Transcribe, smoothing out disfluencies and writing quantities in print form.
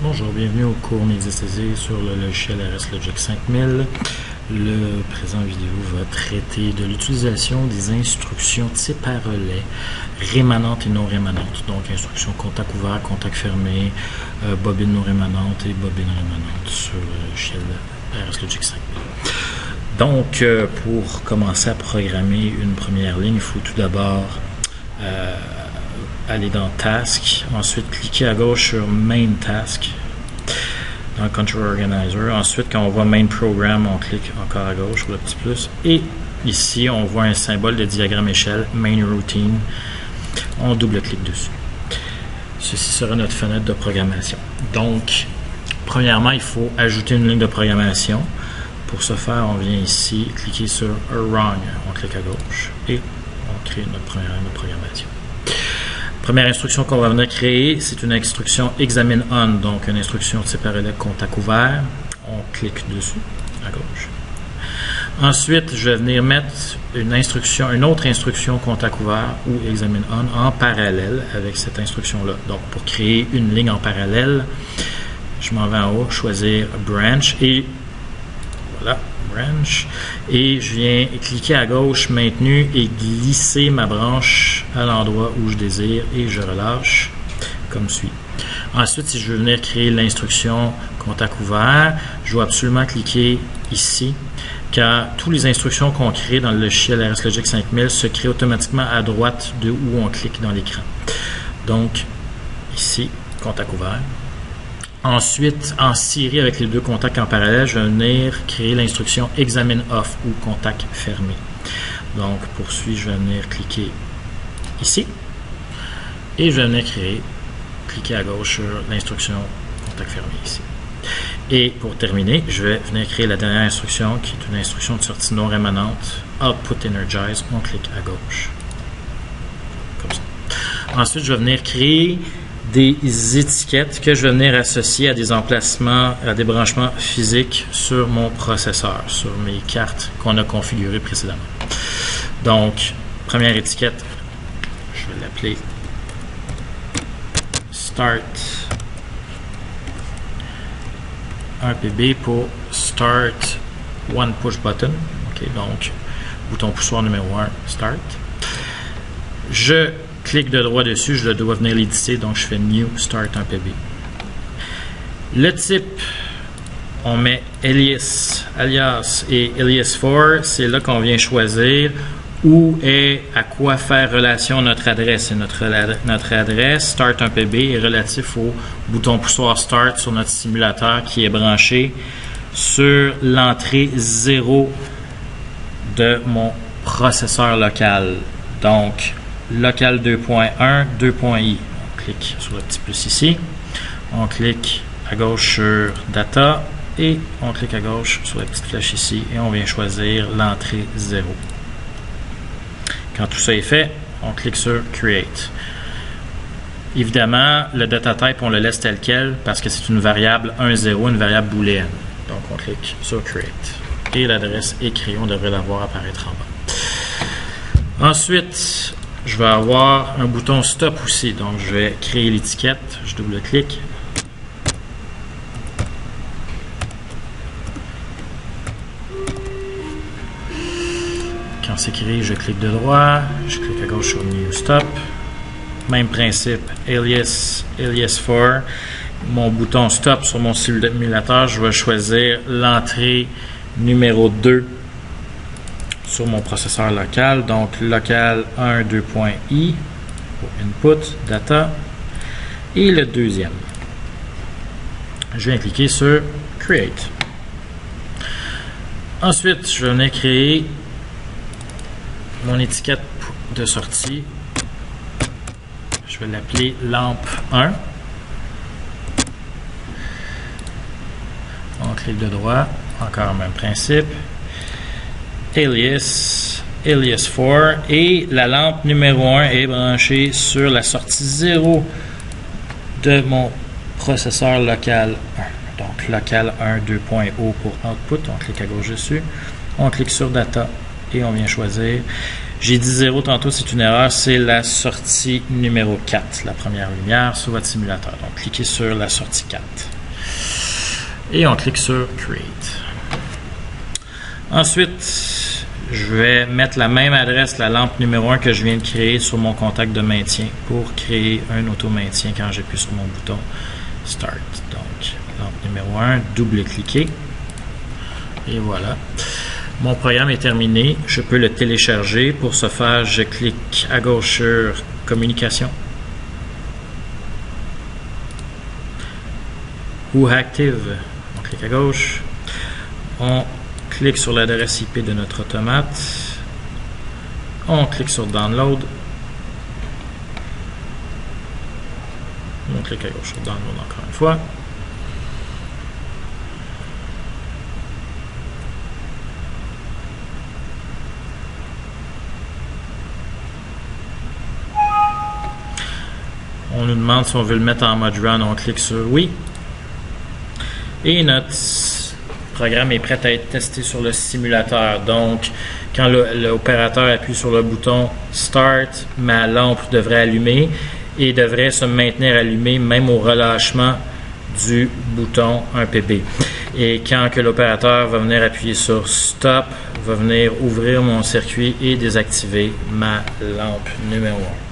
Bonjour, bienvenue au cours Mixesthésie sur le logiciel RSLogic 5000. Le présent vidéo va traiter de l'utilisation des instructions type à relais rémanentes et non rémanentes. Donc instructions contact ouvert, contact fermé, bobine non rémanente et bobine rémanente sur le logiciel RSLogic 5000. Donc pour commencer à programmer une première ligne, il faut tout d'abord aller dans Task, ensuite cliquer à gauche sur Main Task dans le Control Organizer. Ensuite, quand on voit Main Program, on clique encore à gauche sur le petit plus. Et ici, on voit un symbole de diagramme échelle, Main Routine. On double-clique dessus. Ceci sera notre fenêtre de programmation. Donc, premièrement, il faut ajouter une ligne de programmation. Pour ce faire, on vient ici, cliquer sur Run. On clique à gauche et on crée notre première ligne de programmation. Première instruction qu'on va venir créer, c'est une instruction Examine On, donc une instruction type à relais contact ouvert. On clique dessus, à gauche. Ensuite, je vais venir mettre une autre instruction contact ouvert ou Examine On en parallèle avec cette instruction-là. Donc, pour créer une ligne en parallèle, je m'en vais en haut, choisir Branch et voilà. Branch, et je viens cliquer à gauche maintenu et glisser ma branche à l'endroit où je désire et je relâche comme suit. Ensuite, si je veux venir créer l'instruction contact ouvert, je dois absolument cliquer ici car toutes les instructions qu'on crée dans le logiciel RSLogic 5000 se créent automatiquement à droite de où on clique dans l'écran. Donc ici, contact ouvert. Ensuite, en série avec les deux contacts en parallèle, je vais venir créer l'instruction Examine Off ou contact fermé. Donc, poursuivre, je vais venir cliquer ici et je vais venir cliquer à gauche sur l'instruction contact fermé ici. Et pour terminer, je vais venir créer la dernière instruction qui est une instruction de sortie non rémanente, Output Energize. On clique à gauche. Comme ça. Ensuite, je vais venir créer des étiquettes que je vais venir associer à des emplacements, à des branchements physiques sur mon processeur, sur mes cartes qu'on a configurées précédemment. Donc, première étiquette, je vais l'appeler Start 1PB pour Start One Push Button. Okay, donc, bouton poussoir numéro 1, Start. Je clique de droit dessus, je dois venir l'éditer, donc je fais New Start 1PB. Le type, on met alias et alias4, c'est là qu'on vient choisir où est à quoi faire relation notre adresse. Et notre adresse Start 1PB est relatif au bouton poussoir Start sur notre simulateur qui est branché sur l'entrée 0 de mon processeur local. Donc, local 2.1, 2.i. On clique sur le petit plus ici. On clique à gauche sur Data et on clique à gauche sur la petite flèche ici et on vient choisir l'entrée 0. Quand tout ça est fait, on clique sur Create. Évidemment, le data type, on le laisse tel quel parce que c'est une variable 1.0, une variable booléenne. Donc, on clique sur Create. Et l'adresse est créée, on devrait la voir apparaître en bas. Ensuite, je vais avoir un bouton Stop aussi. Donc, je vais créer l'étiquette. Je double-clique. Quand c'est créé, je clique de droit. Je clique à gauche sur New Stop. Même principe, alias4. Mon bouton Stop sur mon simulateur, je vais choisir l'entrée numéro 2 sur mon processeur local, donc local 1 2.i pour input, data, et le deuxième. Je viens cliquer sur Create. Ensuite, je vais venir créer mon étiquette de sortie. Je vais l'appeler lampe 1. On clique de droit, encore le même principe. alias4 et la lampe numéro 1 est branchée sur la sortie 0 de mon processeur local 1. Donc local 1 2.0 pour output, on clique à gauche dessus, on clique sur data et on vient choisir. J'ai dit 0 tantôt, c'est une erreur, c'est la sortie numéro 4, la première lumière sur votre simulateur. Donc cliquez sur la sortie 4. Et on clique sur Create. Ensuite, je vais mettre la même adresse, la lampe numéro 1 que je viens de créer sur mon contact de maintien pour créer un auto-maintien quand j'appuie sur mon bouton Start. Donc, lampe numéro 1, double-cliquer. Et voilà. Mon programme est terminé. Je peux le télécharger. Pour ce faire, je clique à gauche sur Communication ou Active. On clique à gauche. On clique sur l'adresse IP de notre automate. On clique sur Download. On clique à gauche sur Download encore une fois. On nous demande si on veut le mettre en mode Run. On clique sur Oui. Et notre programme est prêt à être testé sur le simulateur. Donc, quand l'opérateur appuie sur le bouton Start, ma lampe devrait allumer et devrait se maintenir allumée même au relâchement du bouton 1PB. Et quand que l'opérateur va venir appuyer sur Stop, va venir ouvrir mon circuit et désactiver ma lampe numéro 1.